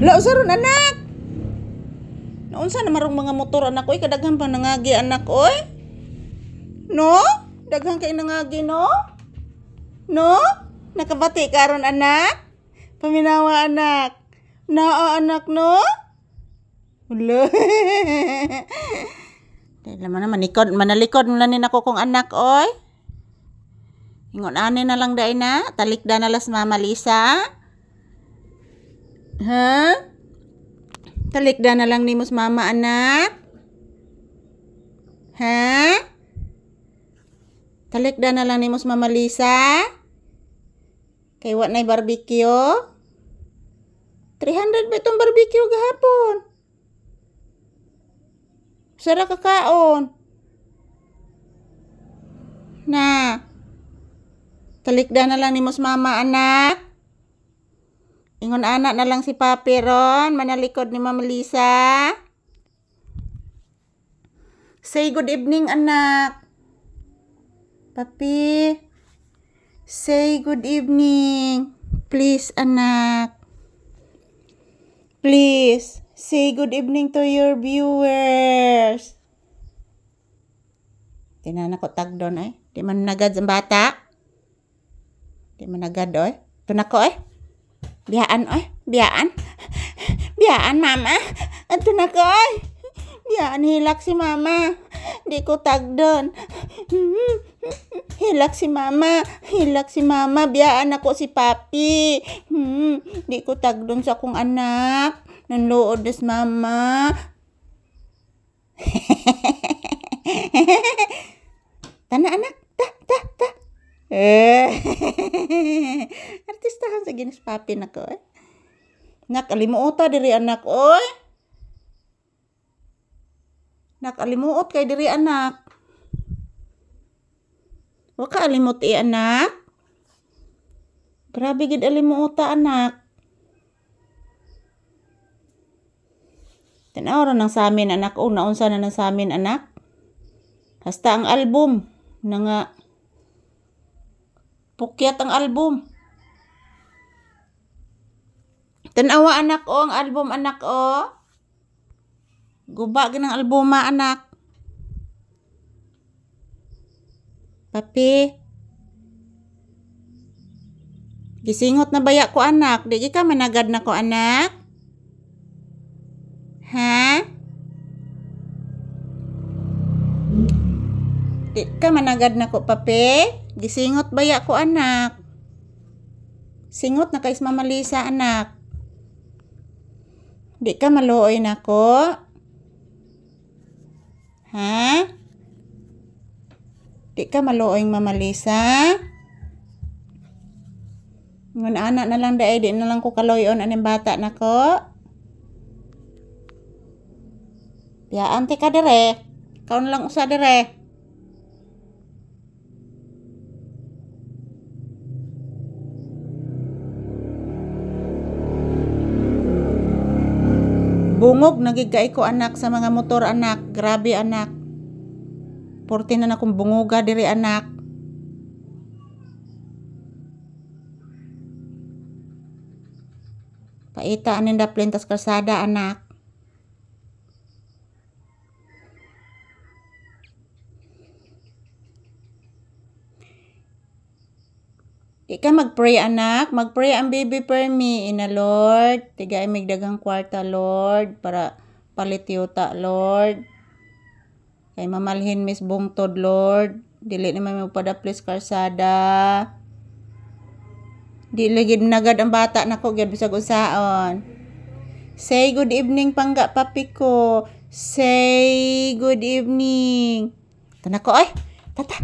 Hala, usaron anak. Naunsa na marong mga motor anak oy, kadaghan pa nangagi anak oy. No? Daghan kay nangagi no? No? Nakabati karon anak? Paminawa anak. Naa anak no? Hala. Dahil naman manalikod mo lang ako kong anak oy. Ingon ani na lang dai na, talikda na las Mama Lisa. Ha? Talikda na lang nimos mama anak. Ha? Talikda na lang nimos Mama Lisa. Kay wa nay barbecue. 300 ba itong barbecue gahapon? Sara kakaon. Na. Talikda na lang nimos mama anak. Ingon anak na lang si Papi ron, manalikod ni Mama Lisa. Say good evening anak. Papi. Say good evening. Please anak. Please. Say good evening to your viewers. Tinan ako tagdon ay. Di man nagad sa bata. Di man nagad oy. Ito na ko eh. Biyaan oy. Biyaan. Biyaan mama. Ito na ko oy. Biyaan hilak si mama. Di ko tagdon. Hilak si mama. Hilak si mama. Biyaan ako si Papi. Di ko tagdon sa akong anak. Nanlood des mama. Tana anak. Ta. Artistahan sa ginis Papi na ko eh. Nakalimuota diri anak oy. Nakalimuot kay diri anak. Wa ka alimot anak. Grabe gid alimuota anak. Tanaw ra nang sa amin anak o naunsa na nang sa amin anak. Hasta ang album na nga pukyat ang album. Tanawa anak o ang album anak o. Guba ganang albuma anak. Papi. Gisingot na baya ko anak. Di ka managad na ko anak. Ha? Di ka managad na ko papi. Gisingot baya ko anak. Singot na kay Mama Lisa anak. Di ka maluoy na ko. Ha? Di ka maluoy Mama Lisa. Ngun anak na lang daay, di na lang ko kaloyon aning bata na ko. Ya ante ka dire. Kau na lang usa dire. Bungog nagigay ko anak sa mga motor anak. Grabe anak. Porti na akong bungoga diri anak. Paita anin da plintas kalsada anak. Ika mag-pray anak, mag-pray ang baby per me ina Lord. Tigay migdagang kwarta Lord para palit yuta Lord. Kay mamalhin mis bungtod Lord. Dili naman mo pada please karsada. Di lagi nagad ang bata nako gyud bisag usaon. Say good evening pangga papi ko. Say good evening. Tana ko ay. Tata.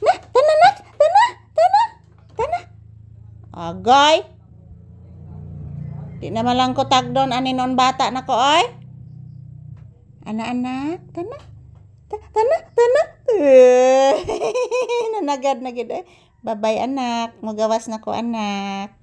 Na, tana. Agay. Di naman lang ko tagdon ani non bata na ko oy. Anak-anak, tana. Nanagad na gid. Bye-bye anak. Magawas na ko anak.